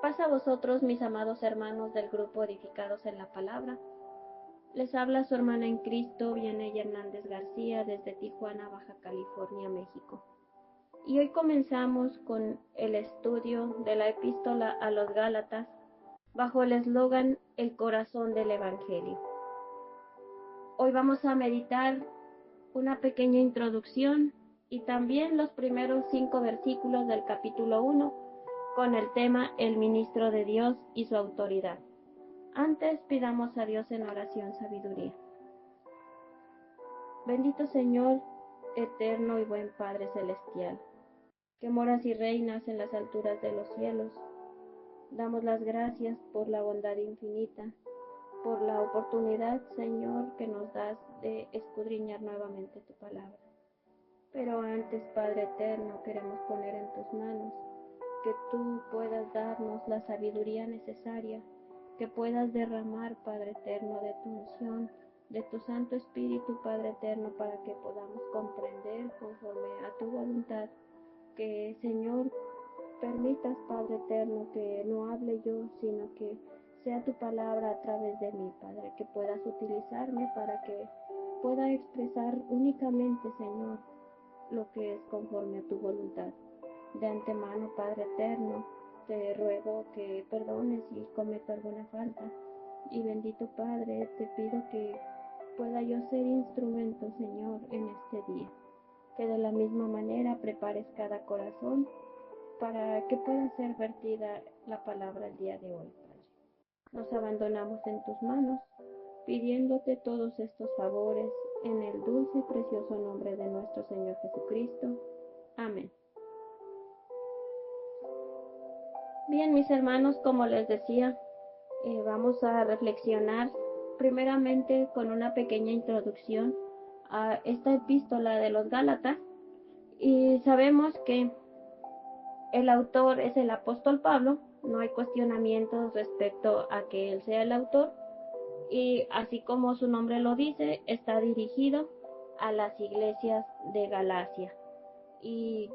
Paz a vosotros, mis amados hermanos del grupo Edificados en la Palabra. Les habla su hermana en Cristo, Vianey Hernández García, desde Tijuana, Baja California, México. Y hoy comenzamos con el estudio de la epístola a los Gálatas, bajo el eslogan El corazón del Evangelio. Hoy vamos a meditar una pequeña introducción y también los primeros 5 versículos del capítulo 1, con el tema El ministro de Dios y su autoridad. Antes pidamos a Dios en oración sabiduría. Bendito Señor, eterno y buen Padre celestial, que moras y reinas en las alturas de los cielos, damos las gracias por la bondad infinita, por la oportunidad, Señor, que nos das de escudriñar nuevamente tu palabra. Pero antes, Padre eterno, queremos poner en tus manos que tú puedas darnos la sabiduría necesaria, que puedas derramar, Padre eterno, de tu unción, de tu Santo Espíritu, Padre eterno, para que podamos comprender conforme a tu voluntad. Que, Señor, permitas, Padre eterno, que no hable yo, sino que sea tu palabra a través de mí, Padre, que puedas utilizarme para que pueda expresar únicamente, Señor, lo que es conforme a tu voluntad. De antemano, Padre eterno, te ruego que perdones si cometo alguna falta. Y bendito Padre, te pido que pueda yo ser instrumento, Señor, en este día. Que de la misma manera prepares cada corazón para que pueda ser vertida la palabra el día de hoy, Padre. Nos abandonamos en tus manos, pidiéndote todos estos favores en el dulce y precioso nombre de nuestro Señor Jesucristo. Amén. Bien, mis hermanos, como les decía, vamos a reflexionar primeramente con una pequeña introducción a esta epístola de los Gálatas. Y sabemos que el autor es el apóstol Pablo, no hay cuestionamientos respecto a que él sea el autor, y así como su nombre lo dice, está dirigido a las iglesias de Galacia. Y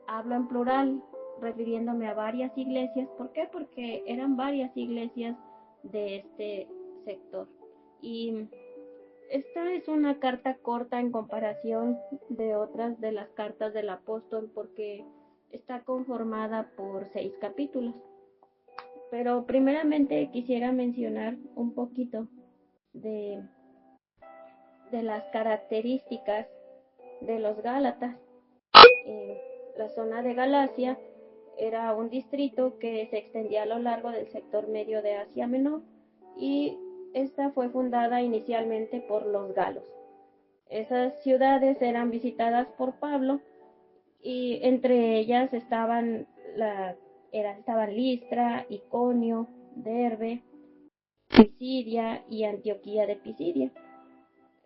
hablo en plural, refiriéndome a varias iglesias. ¿Por qué? Porque eran varias iglesias de este sector. Y esta es una carta corta en comparación de otras de las cartas del apóstol, porque está conformada por 6 capítulos. Pero primeramente quisiera mencionar un poquito de las características de los Gálatas. La zona de Galacia era un distrito que se extendía a lo largo del sector medio de Asia Menor, y esta fue fundada inicialmente por los galos. Esas ciudades eran visitadas por Pablo, y entre ellas estaban Listra, Iconio, Derbe, Pisidia y Antioquía de Pisidia.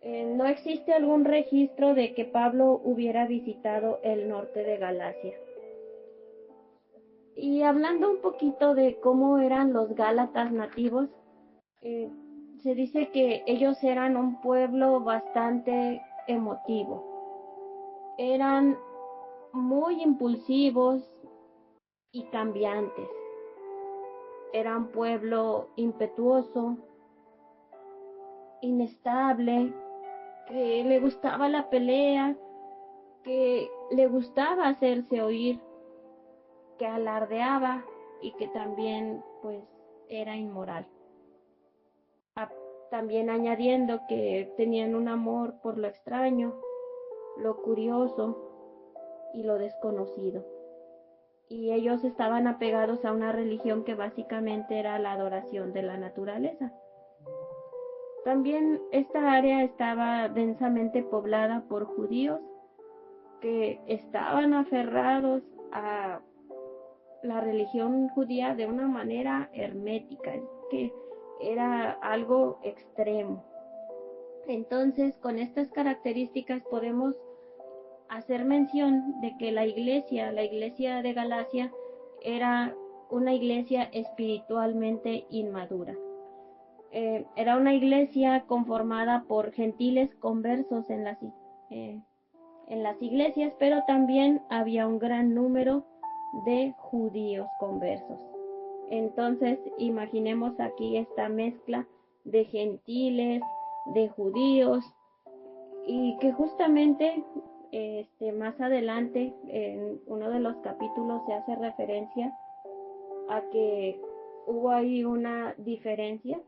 No existe algún registro de que Pablo hubiera visitado el norte de Galacia. Y hablando un poquito de cómo eran los Gálatas nativos, se dice que ellos eran un pueblo bastante emotivo. Eran muy impulsivos y cambiantes. Era un pueblo impetuoso, inestable, que le gustaba la pelea, que le gustaba hacerse oír, que alardeaba y que también pues era inmoral. También añadiendo que tenían un amor por lo extraño, lo curioso y lo desconocido. Y ellos estaban apegados a una religión que básicamente era la adoración de la naturaleza. También esta área estaba densamente poblada por judíos que estaban aferrados a la religión judía de una manera hermética, que era algo extremo. Entonces, con estas características podemos hacer mención de que la iglesia de Galacia era una iglesia espiritualmente inmadura. Era una iglesia conformada por gentiles conversos en las iglesias, pero también había un gran número de judíos conversos. Entonces, imaginemos aquí esta mezcla de gentiles, de judíos, y que justamente más adelante en uno de los capítulos se hace referencia a que hubo ahí una diferencia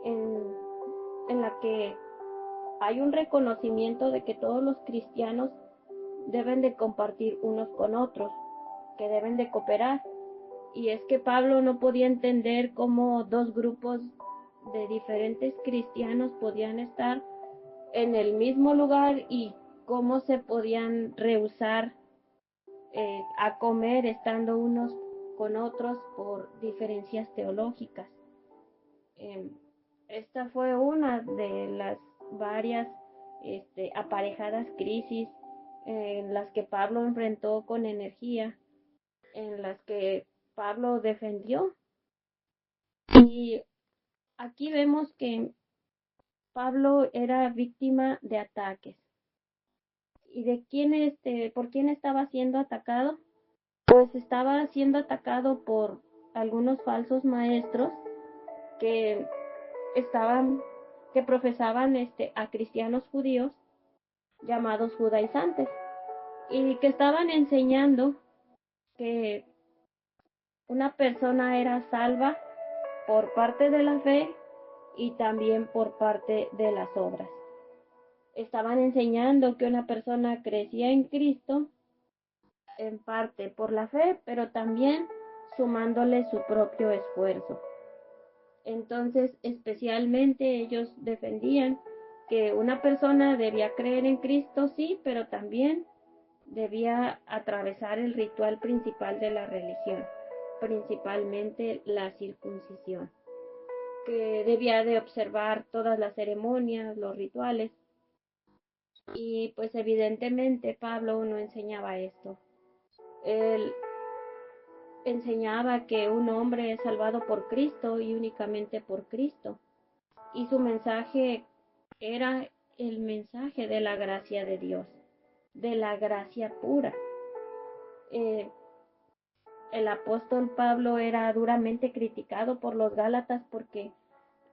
en, en la que hay un reconocimiento de que todos los cristianos deben de compartir unos con otros, que deben de cooperar. Y es que Pablo no podía entender cómo dos grupos de diferentes cristianos podían estar en el mismo lugar y cómo se podían rehusar a comer estando unos con otros por diferencias teológicas. Esta fue una de las varias aparejadas crisis en las que Pablo enfrentó con energía, en las que Pablo defendió. Y aquí vemos que Pablo era víctima de ataques. ¿Y de quién por quién estaba siendo atacado? Pues estaba siendo atacado por algunos falsos maestros que que profesaban a cristianos judíos llamados judaizantes y que estaban enseñando que una persona era salva por parte de la fe y también por parte de las obras. Estaban enseñando que una persona crecía en Cristo en parte por la fe, pero también sumándole su propio esfuerzo. Entonces, especialmente ellos defendían que una persona debía creer en Cristo, sí, pero también debía atravesar el ritual principal de la religión, principalmente la circuncisión, que debía de observar todas las ceremonias, los rituales, y pues evidentemente Pablo no enseñaba esto. Él enseñaba que un hombre es salvado por Cristo y únicamente por Cristo, y su mensaje era el mensaje de la gracia de Dios, de la gracia pura. El apóstol Pablo era duramente criticado por los Gálatas porque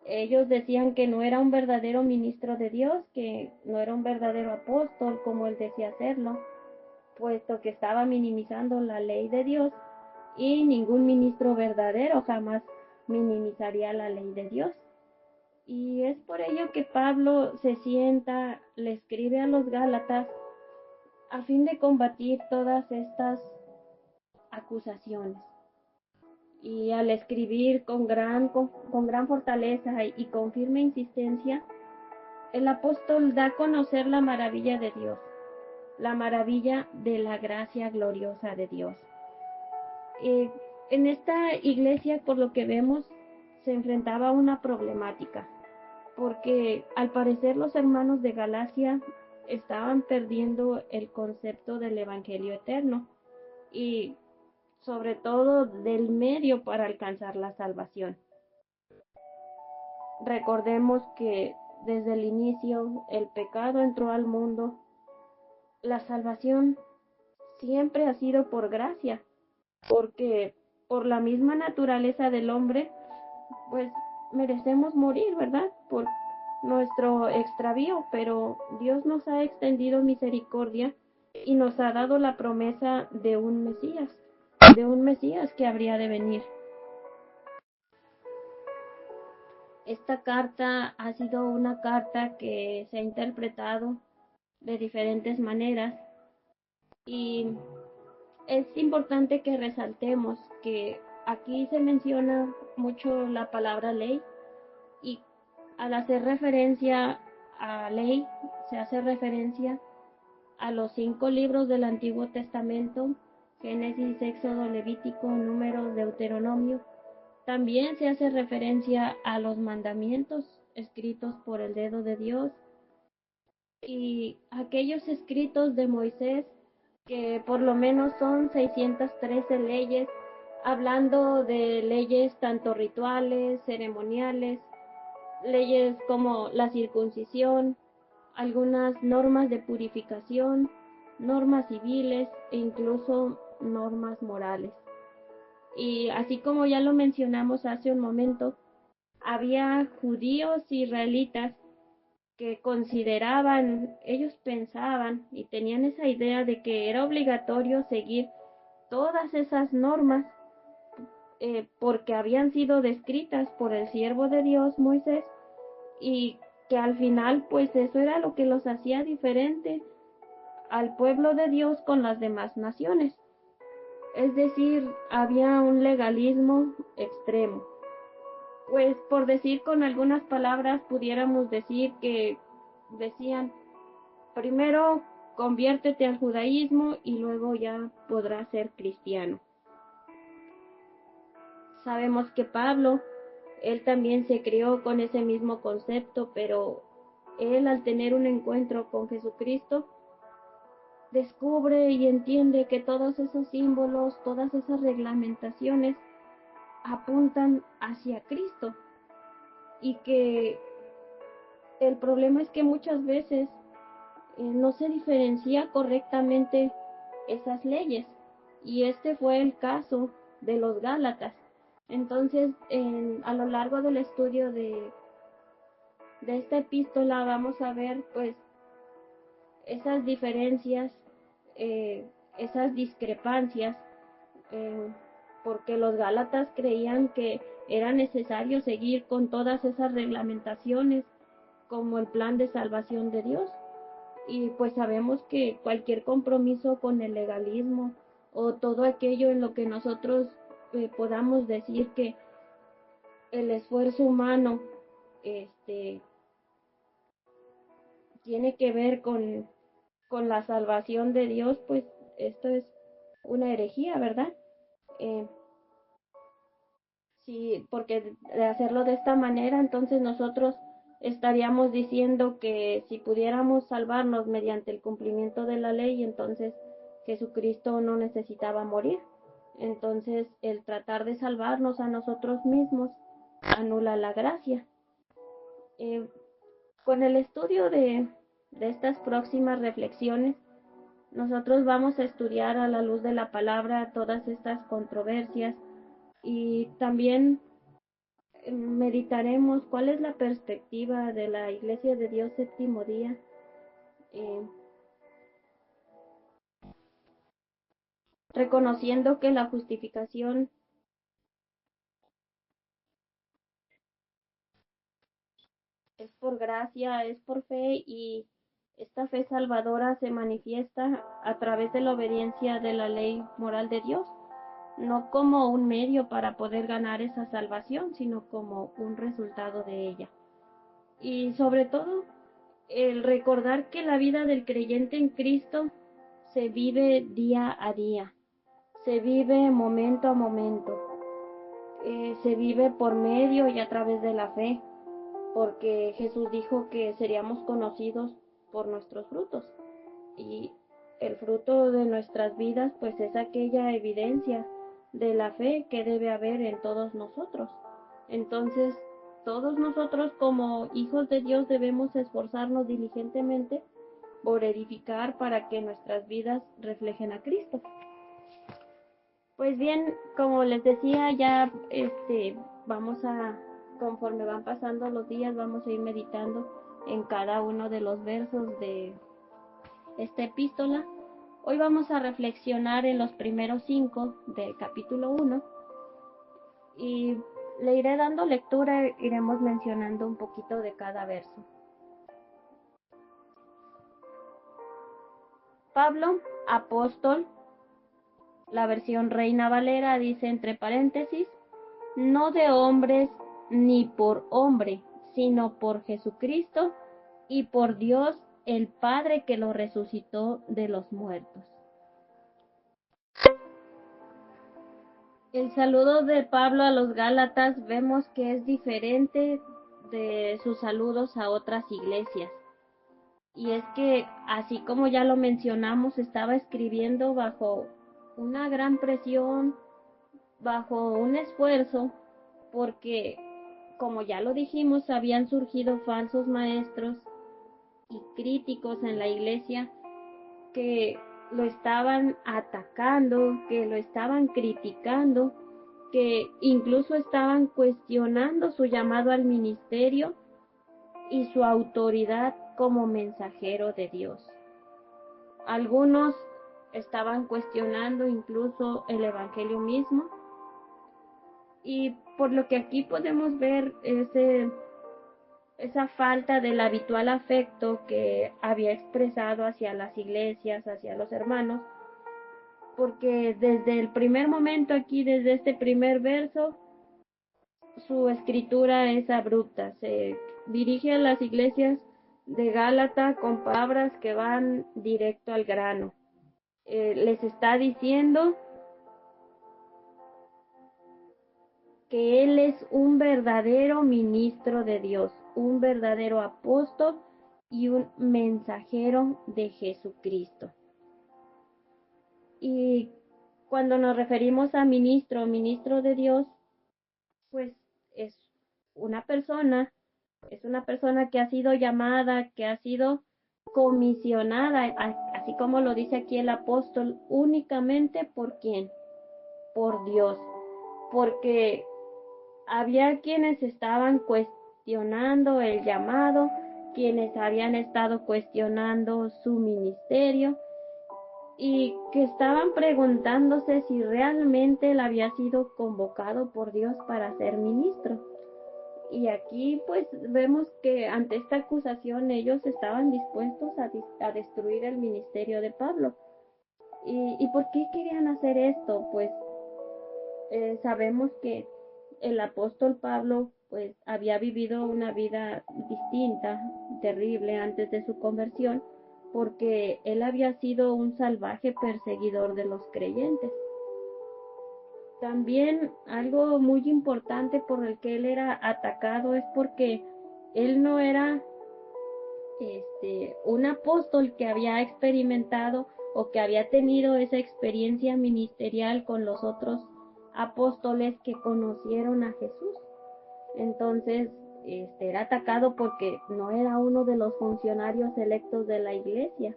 ellos decían que no era un verdadero ministro de Dios, que no era un verdadero apóstol como él decía serlo, puesto que estaba minimizando la ley de Dios, y ningún ministro verdadero jamás minimizaría la ley de Dios. Y es por ello que Pablo se sienta, le escribe a los Gálatas a fin de combatir todas estas acusaciones. Y al escribir con gran fortaleza y con firme insistencia, el apóstol da a conocer la maravilla de Dios, la maravilla de la gracia gloriosa de Dios. En esta iglesia, por lo que vemos, se enfrentaba a una problemática, porque al parecer los hermanos de Galacia estaban perdiendo el concepto del evangelio eterno y sobre todo del medio para alcanzar la salvación. Recordemos que desde el inicio el pecado entró al mundo. La salvación siempre ha sido por gracia, porque por la misma naturaleza del hombre, pues merecemos morir, ¿verdad? Por nuestro extravío, pero Dios nos ha extendido misericordia y nos ha dado la promesa de un Mesías que habría de venir. Esta carta ha sido una carta que se ha interpretado de diferentes maneras y es importante que resaltemos que aquí se menciona mucho la palabra ley y al hacer referencia a ley se hace referencia a los 5 libros del Antiguo Testamento: Génesis, Éxodo, Levítico, Números, Deuteronomio. También se hace referencia a los mandamientos escritos por el dedo de Dios y aquellos escritos de Moisés, que por lo menos son 613 leyes, hablando de leyes tanto rituales, ceremoniales, leyes como la circuncisión, algunas normas de purificación, normas civiles e incluso normas morales. Y así como ya lo mencionamos hace un momento, había judíos israelitas que consideraban, ellos pensaban y tenían esa idea de que era obligatorio seguir todas esas normas porque habían sido descritas por el siervo de Dios Moisés, y que al final pues eso era lo que los hacía diferente al pueblo de Dios con las demás naciones. Es decir, había un legalismo extremo. Pues por decir con algunas palabras pudiéramos decir que decían, primero conviértete al judaísmo y luego ya podrás ser cristiano. Sabemos que Pablo, él también se crió con ese mismo concepto, pero él al tener un encuentro con Jesucristo, descubre y entiende que todos esos símbolos, todas esas reglamentaciones apuntan hacia Cristo, y que el problema es que muchas veces no se diferencia correctamente esas leyes, y este fue el caso de los Gálatas. Entonces, a lo largo del estudio de esta epístola vamos a ver pues esas diferencias, esas discrepancias, eh, porque los Gálatas creían que era necesario seguir con todas esas reglamentaciones como el plan de salvación de Dios. Y pues sabemos que cualquier compromiso con el legalismo o todo aquello en lo que nosotros podamos decir que el esfuerzo humano este, tiene que ver con la salvación de Dios, pues esto es una herejía, ¿verdad? Eh, sí, porque de hacerlo de esta manera, entonces nosotros estaríamos diciendo que si pudiéramos salvarnos mediante el cumplimiento de la ley, entonces Jesucristo no necesitaba morir. Entonces el tratar de salvarnos a nosotros mismos anula la gracia. Eh, con el estudio de estas próximas reflexiones, nosotros vamos a estudiar a la luz de la palabra todas estas controversias, y también meditaremos cuál es la perspectiva de la Iglesia de Dios Séptimo Día, eh, reconociendo que la justificación es por gracia, es por fe, y esta fe salvadora se manifiesta a través de la obediencia de la ley moral de Dios, no como un medio para poder ganar esa salvación, sino como un resultado de ella. Y sobre todo, el recordar que la vida del creyente en Cristo se vive día a día, se vive momento a momento, se vive por medio y a través de la fe, porque Jesús dijo que seríamos conocidos por nuestros frutos, y el fruto de nuestras vidas pues es aquella evidencia de la fe que debe haber en todos nosotros. Entonces, todos nosotros como hijos de Dios debemos esforzarnos diligentemente por edificar para que nuestras vidas reflejen a Cristo. Pues bien, como les decía, ya vamos a, conforme van pasando los días, vamos a ir meditando en cada uno de los versos de esta epístola. Hoy vamos a reflexionar en los primeros 5 del capítulo 1, y le iré dando lectura, iremos mencionando un poquito de cada verso. Pablo, apóstol, la versión Reina Valera dice entre paréntesis, no de hombres ni por hombre, sino por Jesucristo y por Dios el Padre que lo resucitó de los muertos. El saludo de Pablo a los Gálatas vemos que es diferente de sus saludos a otras iglesias. Y es que, así como ya lo mencionamos, estaba escribiendo bajo una gran presión, bajo un esfuerzo, porque, como ya lo dijimos, habían surgido falsos maestros y críticos en la iglesia que lo estaban atacando, que lo estaban criticando, que incluso estaban cuestionando su llamado al ministerio y su autoridad como mensajero de Dios. Algunos estaban cuestionando incluso el evangelio mismo, y por lo que aquí podemos ver esa falta del habitual afecto que había expresado hacia las iglesias, hacia los hermanos, porque desde el primer momento aquí, desde este primer verso, su escritura es abrupta. Se dirige a las iglesias de Gálata con palabras que van directo al grano. Les está diciendo que Él es un verdadero ministro de Dios, un verdadero apóstol y un mensajero de Jesucristo. Y cuando nos referimos a ministro de Dios, pues es una persona que ha sido llamada, que ha sido comisionada, así como lo dice aquí el apóstol, únicamente ¿por quién? Por Dios, porque había quienes estaban cuestionando el llamado, quienes habían estado cuestionando su ministerio y que estaban preguntándose si realmente él había sido convocado por Dios para ser ministro. Y aquí pues vemos que ante esta acusación ellos estaban dispuestos a destruir el ministerio de Pablo. ¿Y por qué querían hacer esto? Pues sabemos que el apóstol Pablo pues había vivido una vida distinta, terrible antes de su conversión, porque él había sido un salvaje perseguidor de los creyentes. También algo muy importante por el que él era atacado es porque él no era un apóstol que había experimentado o que había tenido esa experiencia ministerial con los otros apóstoles que conocieron a Jesús. Entonces, era atacado porque no era uno de los funcionarios electos de la iglesia.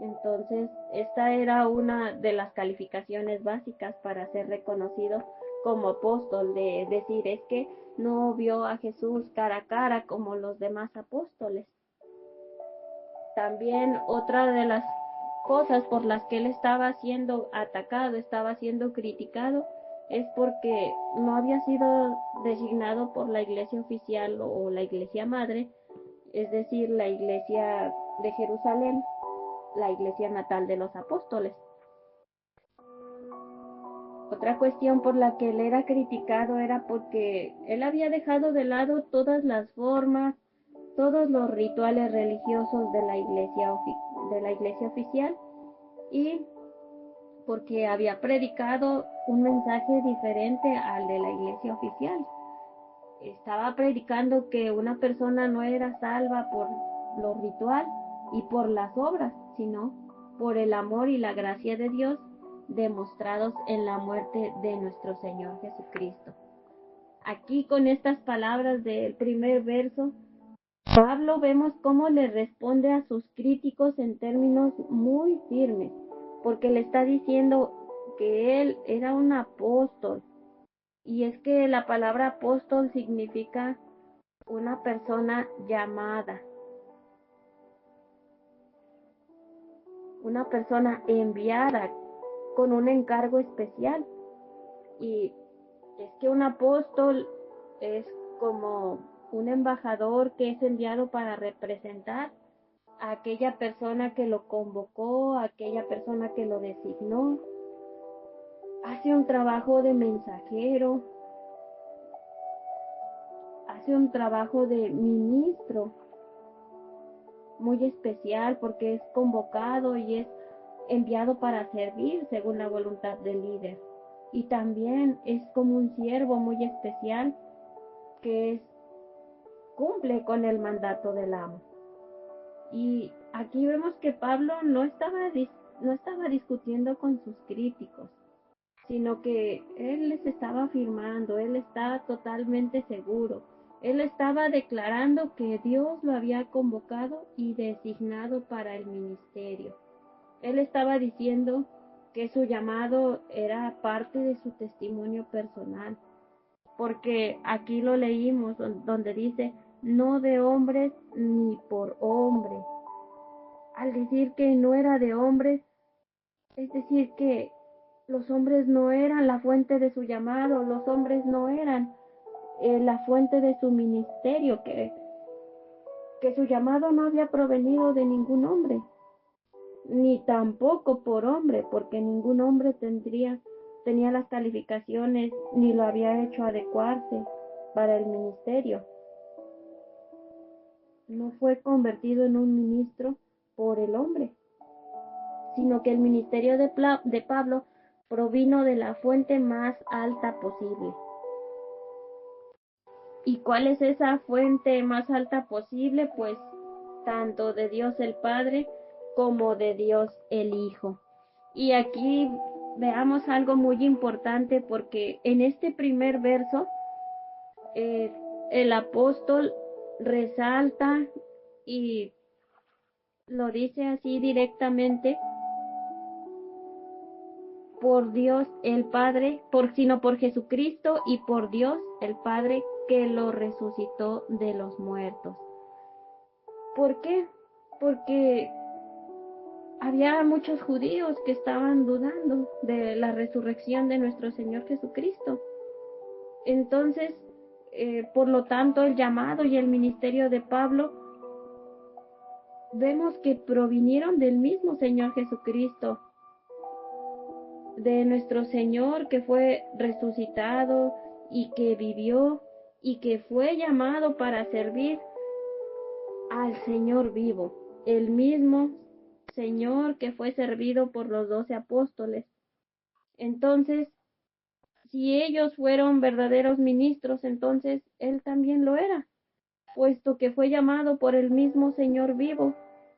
Entonces, esta era una de las calificaciones básicas para ser reconocido como apóstol, de decir, es que no vio a Jesús cara a cara como los demás apóstoles. También otra de las cosas por las que él estaba siendo atacado, estaba siendo criticado, es porque no había sido designado por la iglesia oficial o la iglesia madre, es decir, la iglesia de Jerusalén, la iglesia natal de los apóstoles. Otra cuestión por la que él era criticado era porque él había dejado de lado todas las formas, todos los rituales religiosos de la iglesia oficial, y porque había predicado un mensaje diferente al de la iglesia oficial. Estaba predicando que una persona no era salva por lo ritual y por las obras, sino por el amor y la gracia de Dios demostrados en la muerte de nuestro Señor Jesucristo. Aquí con estas palabras del primer verso, Pablo vemos cómo le responde a sus críticos en términos muy firmes, porque le está diciendo que él era un apóstol. Y es que la palabra apóstol significa una persona llamada, una persona enviada con un encargo especial. Y es que un apóstol es como un embajador que es enviado para representar a aquella persona que lo convocó, a aquella persona que lo designó. Hace un trabajo de mensajero, hace un trabajo de ministro muy especial porque es convocado y es enviado para servir según la voluntad del líder. Y también es como un siervo muy especial que cumple con el mandato del amo. Y aquí vemos que Pablo no estaba discutiendo con sus críticos, sino que él les estaba afirmando, él estaba totalmente seguro, él estaba declarando que Dios lo había convocado y designado para el ministerio. Él estaba diciendo que su llamado era parte de su testimonio personal, porque aquí lo leímos donde dice, no de hombres ni por hombres. Al decir que no era de hombres, es decir que los hombres no eran la fuente de su llamado, los hombres no eran la fuente de su ministerio, que su llamado no había provenido de ningún hombre, ni tampoco por hombre, porque ningún hombre tenía las calificaciones ni lo había hecho adecuarse para el ministerio. No fue convertido en un ministro por el hombre, sino que el ministerio de Pablo provino de la fuente más alta posible. ¿Y cuál es esa fuente más alta posible? Pues tanto de Dios el Padre como de Dios el Hijo. Y aquí veamos algo muy importante, porque en este primer verso el apóstol resalta y lo dice así directamente: por Dios el Padre, sino por Jesucristo y por Dios el Padre que lo resucitó de los muertos. ¿Por qué? Porque había muchos judíos que estaban dudando de la resurrección de nuestro Señor Jesucristo. Entonces, por lo tanto, el llamado y el ministerio de Pablo vemos que provinieron del mismo Señor Jesucristo, de nuestro Señor que fue resucitado y que vivió y que fue llamado para servir al Señor vivo, el mismo Señor que fue servido por los 12 apóstoles. Entonces, si ellos fueron verdaderos ministros, entonces Él también lo era, puesto que fue llamado por el mismo Señor vivo,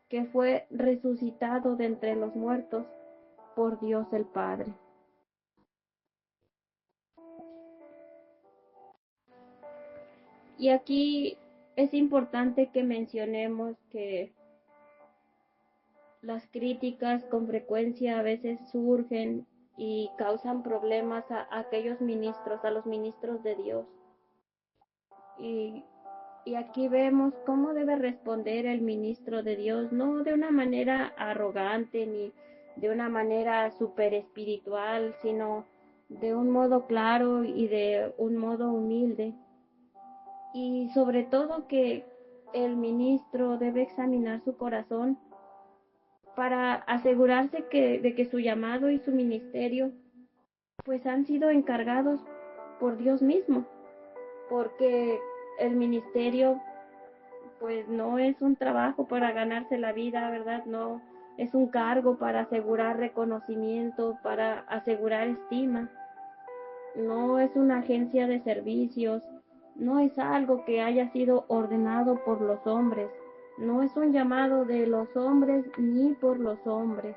que fue resucitado de entre los muertos por Dios el Padre. Y aquí es importante que mencionemos que las críticas con frecuencia a veces surgen y causan problemas a aquellos ministros, a los ministros de Dios. Y aquí vemos cómo debe responder el ministro de Dios, no de una manera arrogante ni de una manera súper espiritual, sino de un modo claro y de un modo humilde. Y sobre todo que el ministro debe examinar su corazón para asegurarse de que su llamado y su ministerio pues han sido encargados por Dios mismo, porque el ministerio pues no es un trabajo para ganarse la vida, ¿verdad? No es un cargo para asegurar reconocimiento, para asegurar estima. No es una agencia de servicios, no es algo que haya sido ordenado por los hombres, no es un llamado de los hombres ni por los hombres,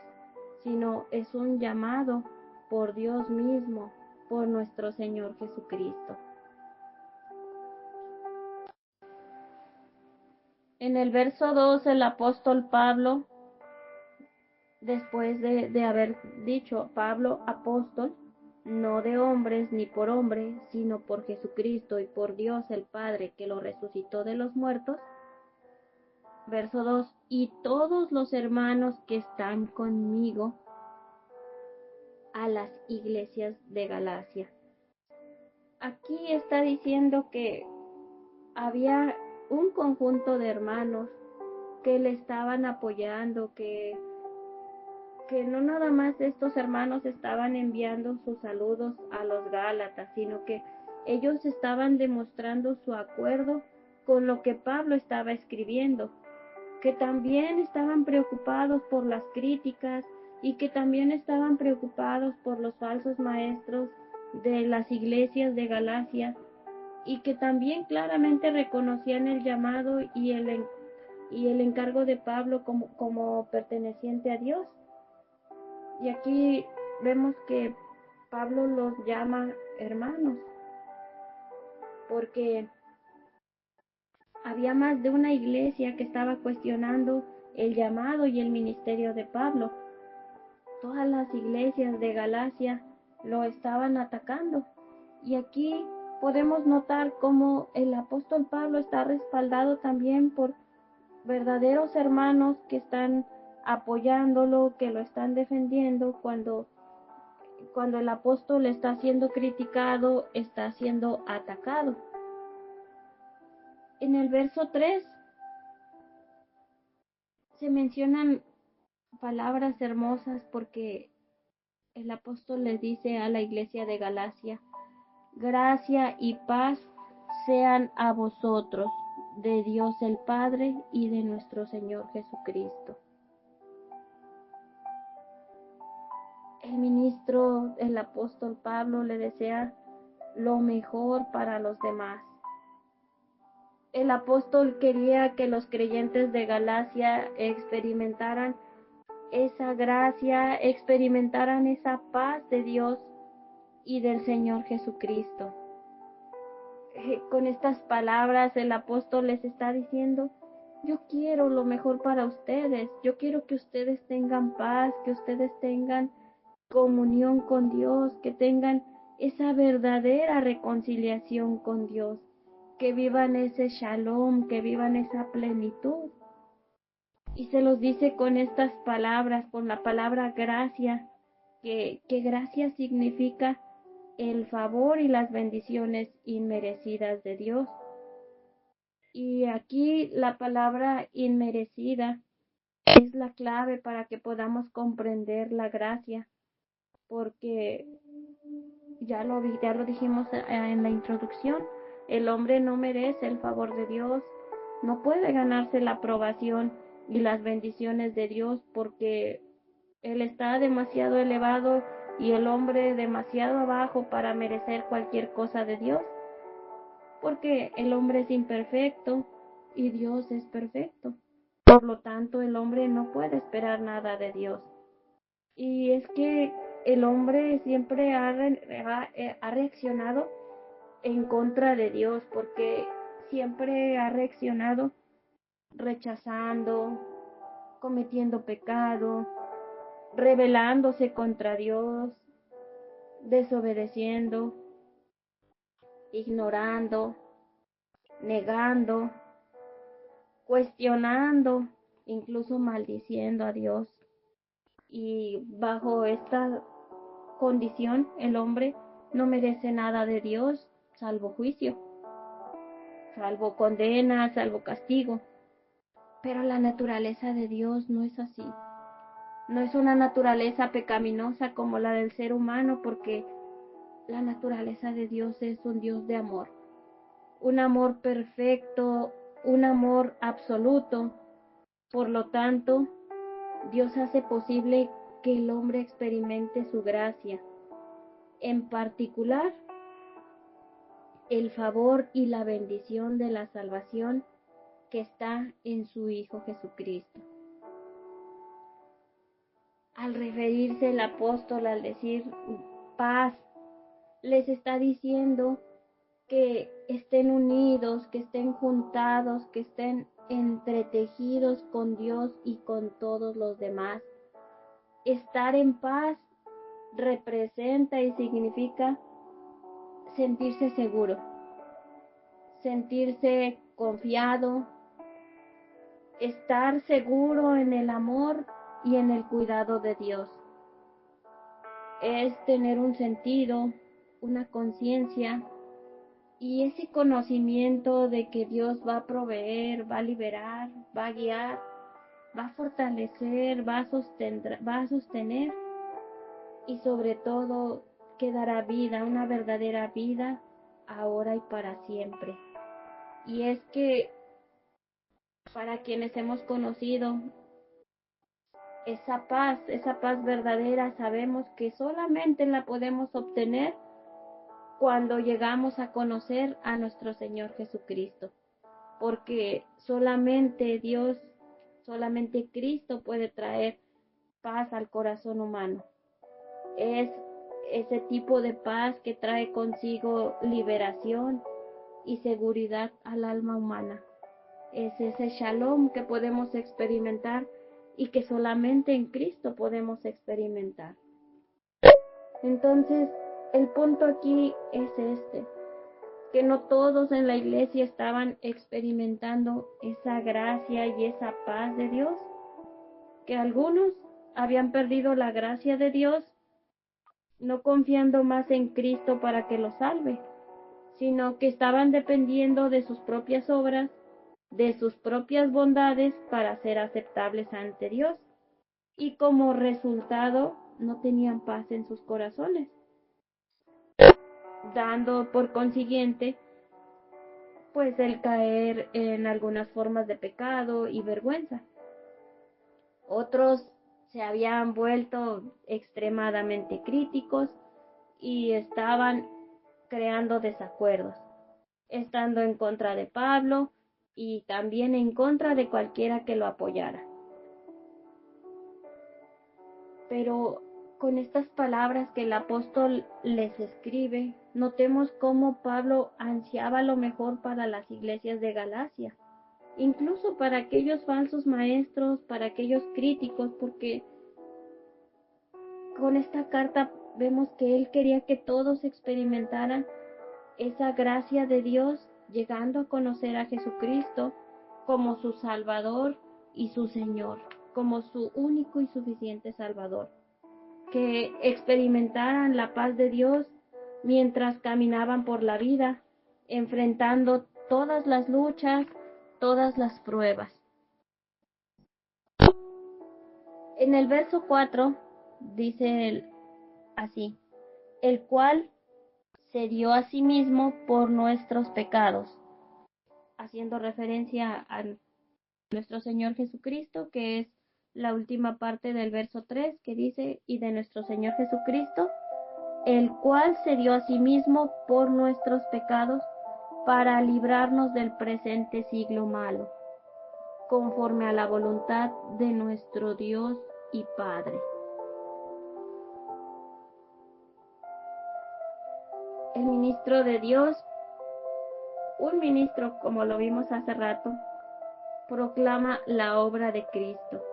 sino es un llamado por Dios mismo, por nuestro Señor Jesucristo. En el verso 2, el apóstol Pablo, después de haber dicho Pablo apóstol, no de hombres ni por hombre, sino por Jesucristo y por Dios el Padre que lo resucitó de los muertos. Verso 2, y todos los hermanos que están conmigo a las iglesias de Galacia. Aquí está diciendo que había un conjunto de hermanos que le estaban apoyando, que no nada más estos hermanos estaban enviando sus saludos a los Gálatas, sino que ellos estaban demostrando su acuerdo con lo que Pablo estaba escribiendo, que también estaban preocupados por las críticas y que también estaban preocupados por los falsos maestros de las iglesias de Galacia, y que también claramente reconocían el llamado y el encargo de Pablo como perteneciente a Dios. Y aquí vemos que Pablo los llama hermanos, porque había más de una iglesia que estaba cuestionando el llamado y el ministerio de Pablo. todas las iglesias de Galacia lo estaban atacando. Y aquí podemos notar cómo el apóstol Pablo está respaldado también por verdaderos hermanos que están apoyándolo, que lo están defendiendo cuando el apóstol está siendo criticado, está siendo atacado. En el verso 3 se mencionan palabras hermosas porque el apóstol les dice a la iglesia de Galacia: gracia y paz sean a vosotros, de Dios el Padre y de nuestro Señor Jesucristo. El ministro, el apóstol Pablo, le desea lo mejor para los demás. El apóstol quería que los creyentes de Galacia experimentaran esa gracia, experimentaran esa paz de Dios y del Señor Jesucristo. Con estas palabras el apóstol les está diciendo: yo quiero lo mejor para ustedes, yo quiero que ustedes tengan paz, que ustedes tengan comunión con Dios, que tengan esa verdadera reconciliación con Dios, que vivan ese shalom, que vivan esa plenitud. Y se los dice con estas palabras, con la palabra gracia, que gracia significa el favor y las bendiciones inmerecidas de Dios. Y aquí la palabra inmerecida es la clave para que podamos comprender la gracia, porque ya lo dijimos en la introducción, el hombre no merece el favor de Dios, no puede ganarse la aprobación y las bendiciones de Dios, porque Él está demasiado elevado y el hombre demasiado abajo para merecer cualquier cosa de Dios, porque el hombre es imperfecto y Dios es perfecto. Por lo tanto, el hombre no puede esperar nada de Dios. Y es que el hombre siempre ha reaccionado en contra de Dios, porque siempre ha reaccionado rechazando, cometiendo pecado, rebelándose contra Dios, desobedeciendo, ignorando, negando, cuestionando, incluso maldiciendo a Dios. Y bajo esta condición, el hombre no merece nada de Dios, salvo juicio, salvo condena, salvo castigo. Pero la naturaleza de Dios no es así. No es una naturaleza pecaminosa como la del ser humano, porque la naturaleza de Dios es un Dios de amor. Un amor perfecto, un amor absoluto. Por lo tanto, Dios hace posible que el hombre experimente su gracia. En particular, el favor y la bendición de la salvación que está en su Hijo Jesucristo. Al referirse el apóstol, al decir paz, les está diciendo que estén unidos, que estén juntados, que estén entretejidos con Dios y con todos los demás. Estar en paz representa y significa sentirse seguro, sentirse confiado, estar seguro en el amor y en el cuidado de Dios. Es tener un sentido, una conciencia y ese conocimiento de que Dios va a proveer, va a liberar, va a guiar, va a fortalecer, va a sostener y sobre todo que dará vida, una verdadera vida ahora y para siempre. Y es que para quienes hemos conocido esa paz verdadera, sabemos que solamente la podemos obtener cuando llegamos a conocer a nuestro Señor Jesucristo, porque solamente Dios, solamente Cristo puede traer paz al corazón humano. Es ese tipo de paz que trae consigo liberación y seguridad al alma humana. Es ese shalom que podemos experimentar y que solamente en Cristo podemos experimentar. Entonces, el punto aquí es que no todos en la iglesia estaban experimentando esa gracia y esa paz de Dios, que algunos habían perdido la gracia de Dios, no confiando más en Cristo para que los salve, sino que estaban dependiendo de sus propias obras, de sus propias bondades para ser aceptables ante Dios, y como resultado no tenían paz en sus corazones, dando por consiguiente pues el caer en algunas formas de pecado y vergüenza. Otros se habían vuelto extremadamente críticos y estaban creando desacuerdos, estando en contra de Pablo y también en contra de cualquiera que lo apoyara. Pero con estas palabras que el apóstol les escribe, notemos cómo Pablo ansiaba lo mejor para las iglesias de Galacia, incluso para aquellos falsos maestros, para aquellos críticos, porque con esta carta vemos que él quería que todos experimentaran esa gracia de Dios, llegando a conocer a Jesucristo como su Salvador y su Señor, como su único y suficiente Salvador. Que experimentaran la paz de Dios mientras caminaban por la vida, enfrentando todas las luchas, todas las pruebas. En el verso 4 dice así: el cual se dio a sí mismo por nuestros pecados, haciendo referencia a nuestro Señor Jesucristo, que es la última parte del verso 3, que dice: y de nuestro Señor Jesucristo, el cual se dio a sí mismo por nuestros pecados para librarnos del presente siglo malo, conforme a la voluntad de nuestro Dios y Padre. El ministro de Dios, un ministro como lo vimos hace rato, proclama la obra de Cristo.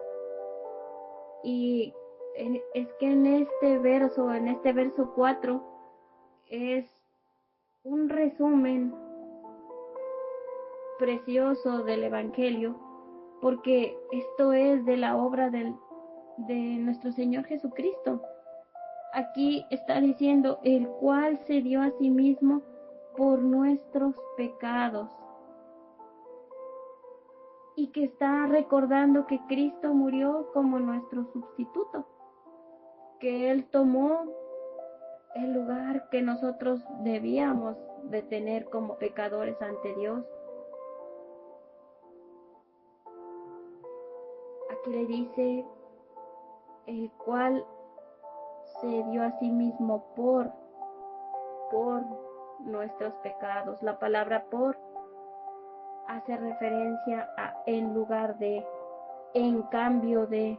Y es que en este verso 4, es un resumen precioso del Evangelio, porque esto es de la obra de nuestro Señor Jesucristo. Aquí está diciendo: el cual se dio a sí mismo por nuestros pecados. Y que está recordando que Cristo murió como nuestro sustituto, que Él tomó el lugar que nosotros debíamos de tener como pecadores ante Dios. Aquí le dice: el cual se dio a sí mismo por nuestros pecados. La palabra por hace referencia a en lugar de, en cambio de,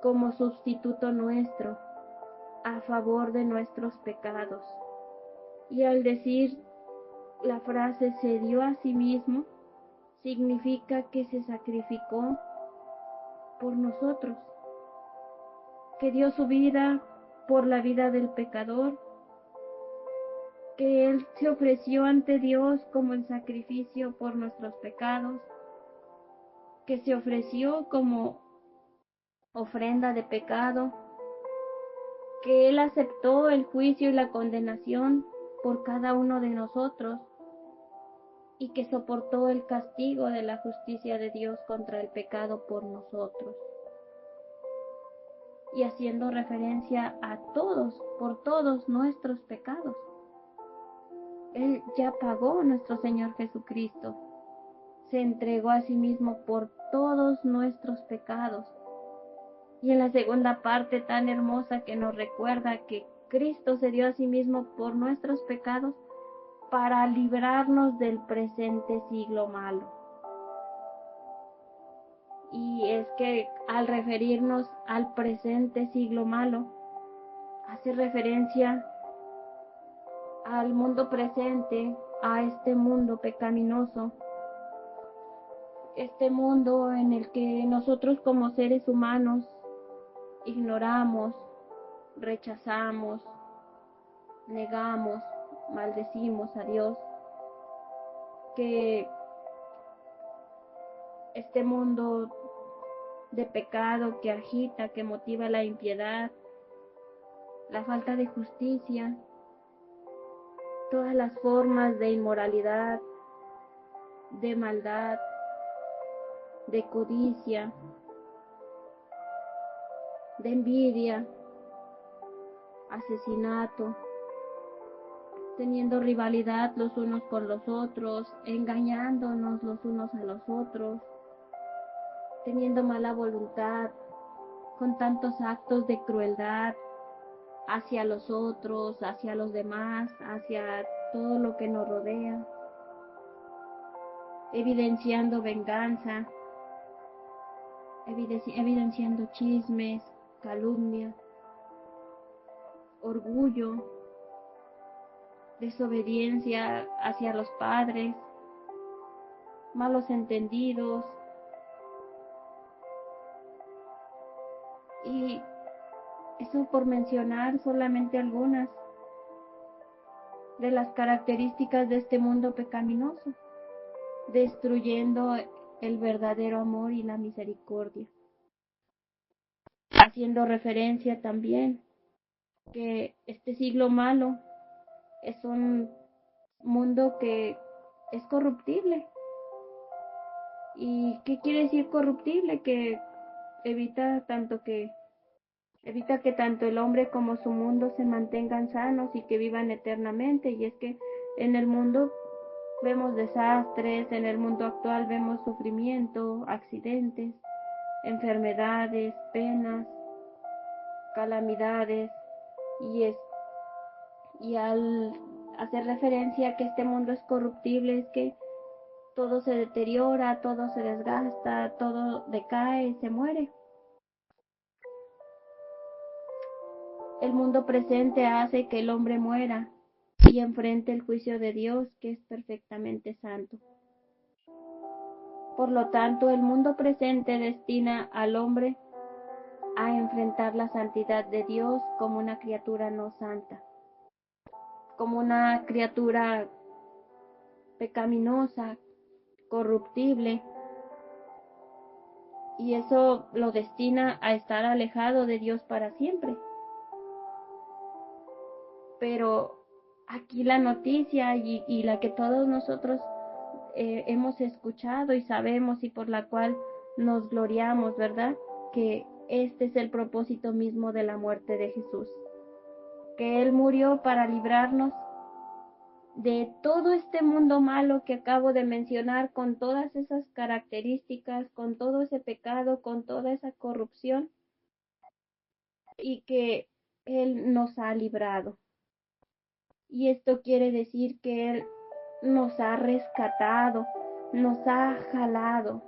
como sustituto nuestro, a favor de nuestros pecados. Y al decir la frase se dio a sí mismo, significa que se sacrificó por nosotros, que dio su vida por la vida del pecador, que Él se ofreció ante Dios como el sacrificio por nuestros pecados, que se ofreció como ofrenda de pecado, que Él aceptó el juicio y la condenación por cada uno de nosotros, y que soportó el castigo de la justicia de Dios contra el pecado por nosotros. Y haciendo referencia a todos, por todos nuestros pecados. Él ya pagó, nuestro Señor Jesucristo. Se entregó a sí mismo por todos nuestros pecados. Y en la segunda parte tan hermosa que nos recuerda que Cristo se dio a sí mismo por nuestros pecados para librarnos del presente siglo malo. Y es que al referirnos al presente siglo malo, hace referencia al mundo presente, a este mundo pecaminoso, este mundo en el que nosotros como seres humanos ignoramos, rechazamos, negamos, maldecimos a Dios, que este mundo de pecado que agita, que motiva la impiedad, la falta de justicia, todas las formas de inmoralidad, de maldad, de codicia, de envidia, asesinato, teniendo rivalidad los unos con los otros, engañándonos los unos a los otros, teniendo mala voluntad, con tantos actos de crueldad hacia los otros, hacia los demás, hacia todo lo que nos rodea, evidenciando venganza, evidenciando chismes, calumnia, orgullo, desobediencia hacia los padres, malos entendidos, y eso por mencionar solamente algunas de las características de este mundo pecaminoso, destruyendo el verdadero amor y la misericordia. Haciendo referencia también que este siglo malo es un mundo que es corruptible. ¿Y qué quiere decir corruptible? Que evita que tanto el hombre como su mundo se mantengan sanos y que vivan eternamente. Y es que en el mundo vemos desastres, en el mundo actual vemos sufrimiento, accidentes, enfermedades, penas, calamidades, y al hacer referencia a que este mundo es corruptible, es que todo se deteriora, todo se desgasta, todo decae, se muere. El mundo presente hace que el hombre muera y enfrente el juicio de Dios, que es perfectamente santo. Por lo tanto, el mundo presente destina al hombre a enfrentar la santidad de Dios como una criatura no santa, como una criatura pecaminosa, corruptible, y eso lo destina a estar alejado de Dios para siempre. Pero aquí la noticia y la que todos nosotros hemos escuchado y sabemos y por la cual nos gloriamos, ¿verdad? Que este es el propósito mismo de la muerte de Jesús, que Él murió para librarnos de todo este mundo malo que acabo de mencionar, con todas esas características, con todo ese pecado, con toda esa corrupción, y que Él nos ha librado. Y esto quiere decir que Él nos ha rescatado, nos ha jalado,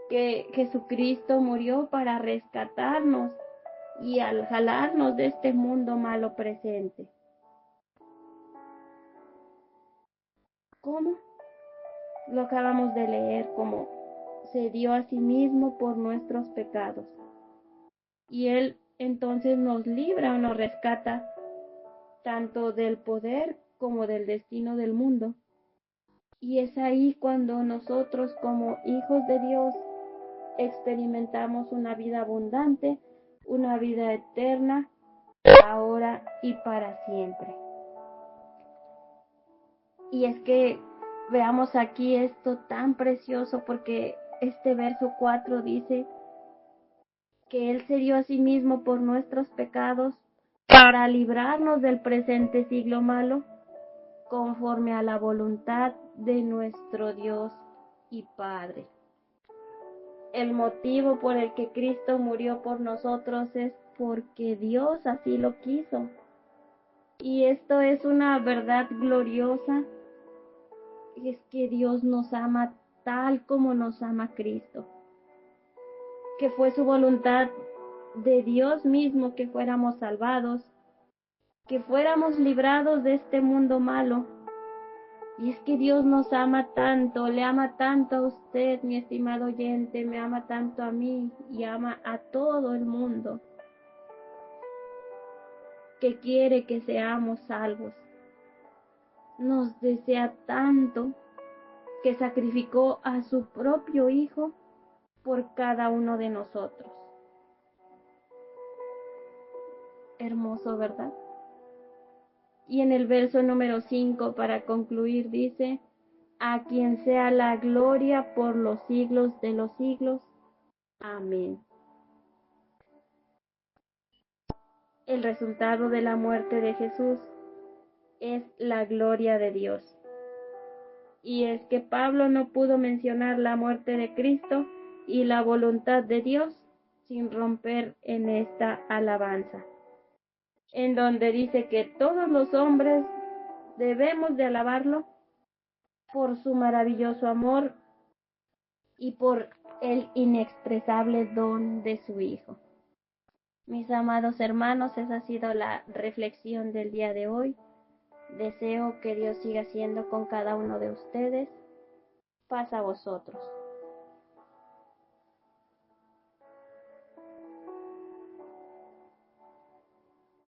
que Jesucristo murió para rescatarnos y al jalarnos de este mundo malo presente. ¿Cómo? Lo acabamos de leer, como se dio a sí mismo por nuestros pecados. Y Él entonces nos libra o nos rescata tanto del poder como del destino del mundo. Y es ahí cuando nosotros como hijos de Dios experimentamos una vida abundante, una vida eterna, ahora y para siempre. Y es que veamos aquí esto tan precioso, porque este verso 4 dice que Él se dio a sí mismo por nuestros pecados para librarnos del presente siglo malo, conforme a la voluntad de nuestro Dios y Padre. El motivo por el que Cristo murió por nosotros es porque Dios así lo quiso. Y esto es una verdad gloriosa, es que Dios nos ama tal como nos ama Cristo. Que fue su voluntad de Dios mismo que fuéramos salvados, que fuéramos librados de este mundo malo, Y es que Dios nos ama tanto, le ama tanto a usted, mi estimado oyente, me ama tanto a mí y ama a todo el mundo, que quiere que seamos salvos. Nos desea tanto que sacrificó a su propio Hijo por cada uno de nosotros. Hermoso, ¿verdad? Y en el verso número 5, para concluir, dice: a quien sea la gloria por los siglos de los siglos. Amén. El resultado de la muerte de Jesús es la gloria de Dios. Y es que Pablo no pudo mencionar la muerte de Cristo y la voluntad de Dios sin romper en esta alabanza, en donde dice que todos los hombres debemos de alabarlo por su maravilloso amor y por el inexpresable don de su Hijo. Mis amados hermanos, esa ha sido la reflexión del día de hoy. Deseo que Dios siga siendo con cada uno de ustedes. Paz a vosotros.